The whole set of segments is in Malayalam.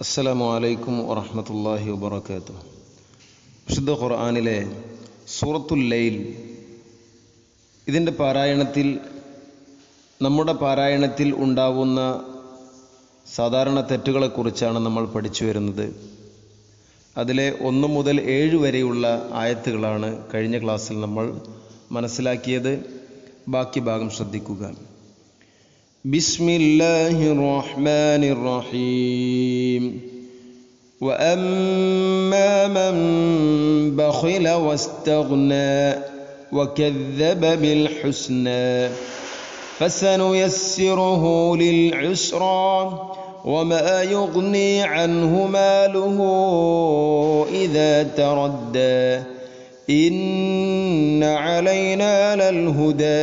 അസ്സലാമു അലൈക്കും വറഹ്മത്തുള്ളാഹി വബറകാതുഹു. വിശുദ്ധ ഖുർആനിലെ സൂറത്തുൽ ലൈൽ, ഇതിൻ്റെ പാരായണത്തിൽ നമ്മുടെ പാരായണത്തിൽ ഉണ്ടാവുന്ന സാധാരണ തെറ്റുകളെക്കുറിച്ചാണ് നമ്മൾ പഠിച്ചു വരുന്നത്. അതിലെ 1 മുതൽ 7 വരെയുള്ള ആയത്തുകളാണ് കഴിഞ്ഞ ക്ലാസ്സിൽ നമ്മൾ മനസ്സിലാക്കിയത്. ബാക്കി ഭാഗം ശ്രദ്ധിക്കുക. ബിസ്മില്ലാഹിർ റഹ്മാനിർ റഹീം. വഅമ്മാ മൻ ബഖില വസ്തഗ്നാ വകദ്ദബ ബിൽ ഹുസ്നാ ഫസനുയസ്സിറുഹു ലിൽ ഉസ്റാ വമാ യുഗ്നി അൻഹു മാലുഹു ഇദാ തറദ്ദാ ഇന്ന അലൈനാ ലൽ ഹുദാ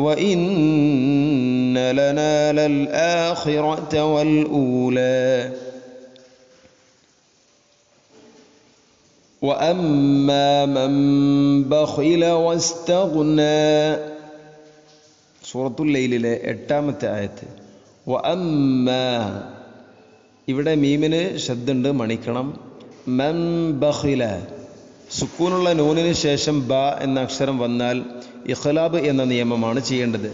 وَإِنَّ لَنَا لَلْآخِرَةَ وَالْأُولَى وَأَمَّا مَنْ بَخِلَ وَاسْتَغْنَى. സൂറത്തുൽ ലൈലിലെ 8ാമത്തെ ആയത്ത്. വഅമ്മാ, ഇവിടെ മീമിന് ശബ്ദമുണ്ട്, മണിക്കണം. മൻ ബഖില, സുക്കൂനുള്ള നൂനിന് ശേഷം ബ എന്ന അക്ഷരം വന്നാൽ ഇഖ്ലാബ് എന്ന നിയമമാണ് ചെയ്യേണ്ടത്.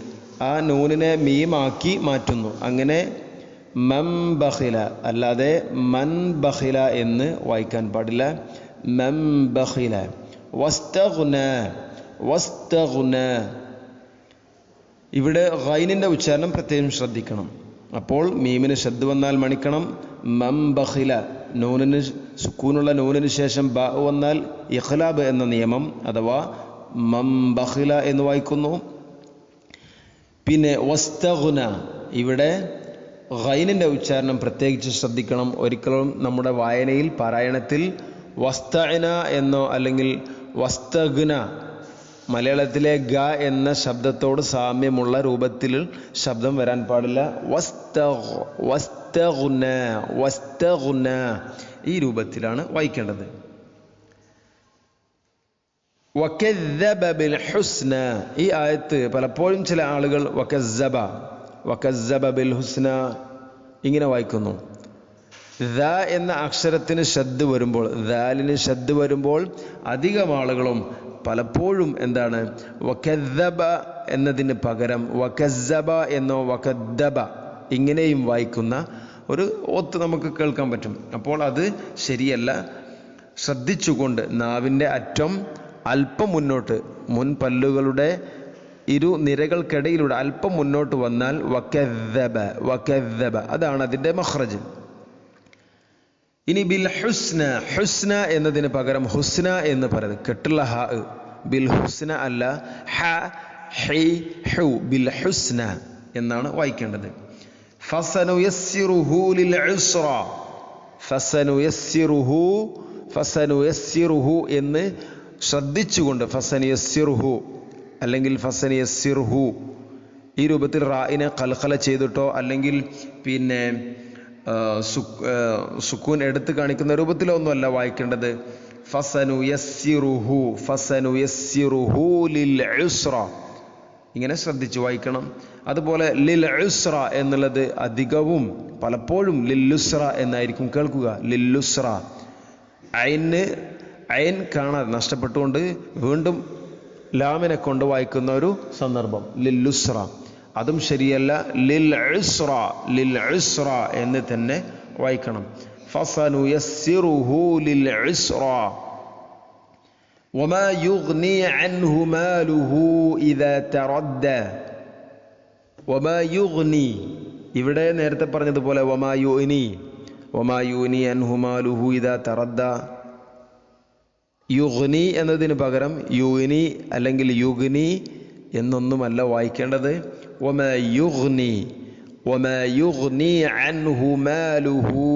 ആ നൂനിനെ മീമാക്കി മാറ്റുന്നു. അങ്ങനെ മൻ ബഖില, അല്ലാതെ മൻ ബഖില എന്ന് വായിക്കാൻ പാടില്ല. മൻ ബഖില. വസ്തഗ്ന, വസ്തഗ്ന, ഇവിടെ ഗൈനിൻ്റെ ഉച്ചാരണം പ്രത്യേകം ശ്രദ്ധിക്കണം. അപ്പോൾ മീമിന് ശബ്ദ് വന്നാൽ മണിക്കണം. മൻ ബഖില, നൂനിന് സുക്കൂനുള്ള നൂനിന് ശേഷം ബ വന്നാൽ ഇഖ്ലാബ് എന്ന നിയമം, അഥവാ മൻ ബഖില എന്ന് വായിക്കുന്നു. പിന്നെ വസ്തഗ്ന, ഇവിടെ ഗൈനിൻ്റെ ഉച്ചാരണം പ്രത്യേകിച്ച് ശ്രദ്ധിക്കണം. ഒരിക്കലും നമ്മുടെ വായനയിൽ പാരായണത്തിൽ വസ്തഅന എന്നോ അല്ലെങ്കിൽ വസ്തഗ്ന, മലയാളത്തിലെ ഗ എന്ന ശബ്ദത്തോട് സാമ്യമുള്ള രൂപത്തിൽ ശബ്ദം വരാൻ പാടില്ല. വസ്തഗ്ന, വസ്തഗ്ന, ഈ രൂപത്തിലാണ് വായിക്കേണ്ടത്. വകദ്ദബ ബിൽ ഹുസ്ന, ഈ ആയത്ത് പലപ്പോഴും ചില ആളുകൾ വകദ്ദബ ബിൽ ഹുസ്ന ഇങ്ങനെ വായിക്കുന്നു. ദ എന്ന അക്ഷരത്തിന് ശബ്ദ് വരുമ്പോൾ, ദാലിന് ശബ്ദ് വരുമ്പോൾ അധികം ആളുകളും പലപ്പോഴും എന്താണ് വകദ്ദബ എന്നതിന് പകരം വകസ്സബ എന്നോ വകദ്ദബ ഇങ്ങനെയും വായിക്കുന്ന ഒരു ഓത്ത് നമുക്ക് കേൾക്കാൻ പറ്റും. അപ്പോൾ അത് ശരിയല്ല. ശ്രദ്ധിച്ചുകൊണ്ട് നാവിൻ്റെ അറ്റം അല്പം മുന്നോട്ട്, മുൻപല്ലുകളുടെ ഇരുനിരകൾക്കിടയിലൂടെ അല്പം മുന്നോട്ട് വന്നാൽ വകദ്ദബ, വകദ്ദബ, അതാണ് അതിൻ്റെ മഖ്റജ്. ഇനി ബിൽ ഹുസ്ന, ഹുസ്ന എന്നതിന് പകരം ഹുസ്ന എന്ന് പറയുന്നത് കെട്ടുള്ള ഹ, ബിൽ ഹുസ്ന അല്ല, ഹ ഹി ഹു, ബിൽ ഹുസ്ന എന്നാണ് വായിക്കേണ്ടത്. ഫസനുയസ്സിറുഹു ലിൽ ഉസ്റ, ഫസനുയസ്സിറുഹു, ഫസനുയസ്സിറുഹു എന്ന് ശ്രദ്ധിച്ചുകൊണ്ട് ഫസനുയസ്സിറുഹു അല്ലെങ്കിൽ ഫസനുയസ്സിറുഹു ഈ രൂപത്തിൽ റായിനെ ഖൽഖല ചെയ്തിട്ടോ അല്ലെങ്കിൽ പിന്നെ സുക്കൂൻ എടുത്ത് കാണിക്കുന്ന രൂപത്തിലോ ഒന്നുമല്ല വായിക്കേണ്ടത്. ഫസനുയസ്സിറുഹു, ഫസനുയസ്സിറുഹു ലിൽ ഉസ്റ, ഇങ്ങനെ ശ്രദ്ധിച്ച് വായിക്കണം. അതുപോലെ ലിൽ ഉസ്റ എന്നുള്ളത് അധികവും പലപ്പോഴും ലില്ലുസ്റ എന്നായിരിക്കും കേൾക്കുക. ലില്ലുസ്റ, ഐൻ കാണാതെ നഷ്ടപ്പെട്ടുകൊണ്ട് വീണ്ടും ലാമിനെ കൊണ്ട് വായിക്കുന്ന ഒരു സന്ദർഭം, ലില്ലുസ്റ, അതും ശരിയല്ല. ലിൽ ഉസ്റ, ലിൽ ഉസ്റ എന്ന് തന്നെ വായിക്കണം. ഫസനുയസ്സിറുഹു ലിൽ ഉസ്റ വമാ യുഗ്നി അൻഹു മാലുഹു ഇദാ തറദ്ദ. വമാ യുഗ്നി, ഇവിടെ നേരത്തെ പറഞ്ഞതുപോലെ വമാ യുഗ്നി, വമാ യുഗ്നി അൻഹു മാലുഹു ഇദാ തറദ്ദ. യുഗ്നി എന്നതിന് പകരം യുഗ്നി അല്ലെങ്കിൽ യുഗ്നി എന്നൊന്നുമല്ല വായിക്കേണ്ടത്. വമാ യുഗ്നി, വമാ യുഗ്നി അൻഹു മാലുഹു,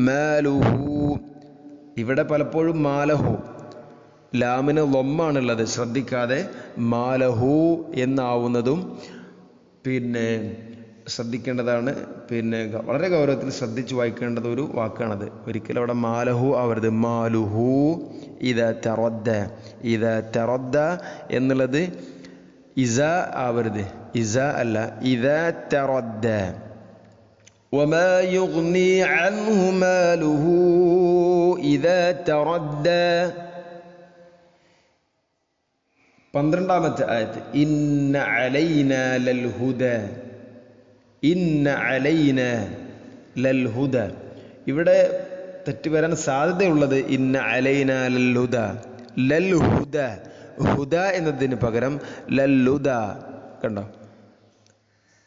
മാലുഹു, ഇവിടെ പലപ്പോഴും മാലഹു, ലാമിന് ലൊമ്മാണുള്ളത്, ശ്രദ്ധിക്കാതെ മാലഹു എന്നാവുന്നതും പിന്നെ ശ്രദ്ധിക്കേണ്ടതാണ്. പിന്നെ വളരെ ഗൗരവത്തിൽ ശ്രദ്ധിച്ച് വായിക്കേണ്ടത് ഒരു വാക്കാണത്. ഒരിക്കലും അവിടെ മാലഹു ആവരുത്. മാലുഹു ഇദാ തറദ്ദ, ഇദാ തറദ്ദ എന്നുള്ളത് ഇസ ആവരുത്. ഇസ അല്ല, ഇദാ തറദ്ദ. വമാ യുഗ്നി അൻഹു മാലുഹു ഇദാ തറദ്ദാ. 12-ാമത്തെ ആയത്ത് ഇന്ന അലൈനാ ലൽ ഹുദ. ഇന്ന അലൈനാ ലൽ ഹുദ. ഇവിടെ തെറ്റ് വരാൻ സാധ്യതയുള്ളത് ഇന്ന അലൈനാ ലൽ ഹുദ. ലൽ ഹുദ, ഹുദ എന്നതിന് പകരം ലൽ ഹുദ. കണ്ടോ,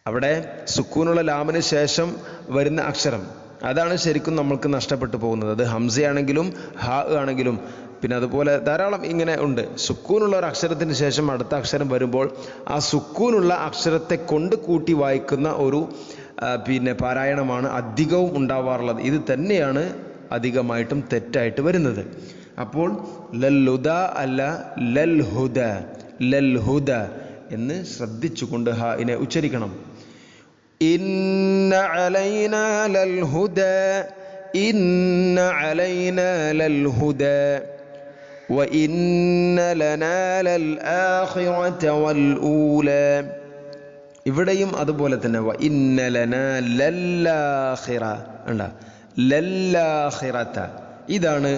അവിടെ സുക്കൂനുള്ള ലാമിന് ശേഷം വരുന്ന അക്ഷരം അതാണ് ശരിക്കും നമ്മൾക്ക് നഷ്ടപ്പെട്ടു പോകുന്നത്. അത് ഹംസയാണെങ്കിലും ഹാ ആണെങ്കിലും പിന്നെ അതുപോലെ ധാരാളം ഇങ്ങനെ ഉണ്ട്. സുക്കൂനുള്ള ഒരു അക്ഷരത്തിന് ശേഷം അടുത്ത അക്ഷരം വരുമ്പോൾ ആ സുക്കൂനുള്ള അക്ഷരത്തെ കൊണ്ട് കൂട്ടി വായിക്കുന്ന ഒരു പാരായണമാണ് അധികവും ഉണ്ടാവാറുള്ളത്. ഇത് തന്നെയാണ് അധികമായിട്ടും തെറ്റായിട്ട് വരുന്നത്. അപ്പോൾ ലല്ലുദ അല്ല ലൽ ഹുദ, ലൽ ഹുദ എന്ന് ശ്രദ്ധിച്ചുകൊണ്ട് ഹാഇനെ ഉച്ചരിക്കണം. ഇന്ന അലൈനാ ലൽ ഹുദ, ഇന്ന അലൈനാ ലൽ ഹുദ വഇന്ന ലനാ ലൽ ആഖിറത വൽ ഊല. ഇവിടെയും അതുപോലെ തന്നെ വഇന്ന ലനാ ലല്ലാഖിറ. അല്ല, ലല്ലാഖിറത. ഇതാണ്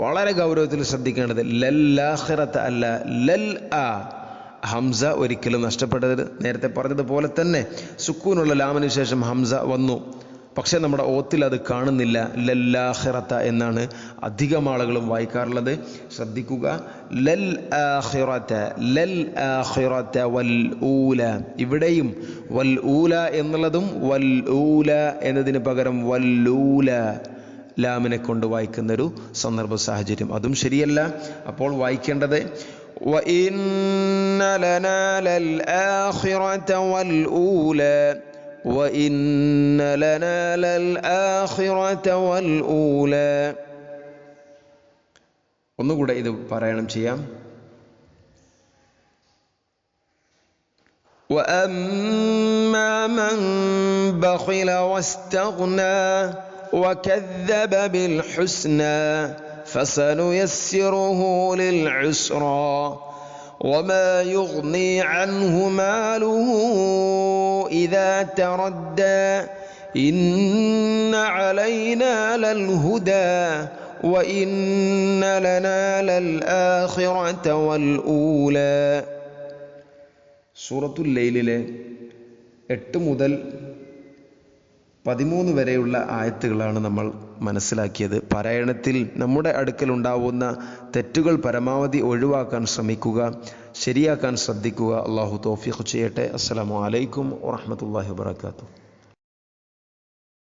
വളരെ ഗൗരവത്തിൽ ശ്രദ്ധിക്കേണ്ടത്. ലല്ലാഖിറത അല്ല ലൽ ആ. ഹംസ ഒരിക്കലും നഷ്ടപ്പെടരുത്. നേരത്തെ പറഞ്ഞതുപോലെ തന്നെ സുക്കൂനുള്ള ലാമിന് ശേഷം ഹംസ വന്നു, പക്ഷെ നമ്മുടെ ഓത്തിൽ അത് കാണുന്നില്ല. ലല്ലാഖിറത എന്നാണ് അധികം ആളുകളും വായിക്കാറുള്ളത്. ശ്രദ്ധിക്കുക. ലൽ ആഖിറത, ലൽ ആഖിറത വൽ ഊല. ഇവിടെയും വൽ ഊല എന്നുള്ളതും വൽ ഊല എന്നതിന് പകരം വല്ലൂല ലാമിനെ കൊണ്ട് വായിക്കുന്നൊരു സന്ദർഭ സാഹചര്യം, അതും ശരിയല്ല. അപ്പോൾ വായിക്കേണ്ടത് വഇന്ന ലനാ ലൽ ആഖിറത വൽ ഊല, വഇന്ന ലനാ ലൽ ആഖിറത വൽ ഊല. ഒന്നുകൂടെ ഇത് പാരായണം ചെയ്യാം. വഅമ്മാ മൻ ബഖില വസ്തഗ്നാ وكذب بالحسنى فسنيسره للعسرى وما يغني عنه ماله إذا تردى إن علينا للهدى وإن لنا للآخرة والأولى. സൂറത്തുൽ ലൈലിലെ 8 മുതൽ 13 വരെയുള്ള ആയത്തുകളാണ് നമ്മൾ മനസ്സിലാക്കിയത്. പാരായണത്തിൽ നമ്മുടെ അടുക്കൽ ഉണ്ടാവുന്ന തെറ്റുകൾ പരമാവധി ഒഴിവാക്കാൻ ശ്രമിക്കുക, ശരിയാക്കാൻ ശ്രദ്ധിക്കുക. അള്ളാഹു തൗഫീഖ് ചെയ്യട്ടെ. അസ്സലാമു അലൈക്കും വറഹ്മത്തുള്ളാഹി വബറകാതുഹു.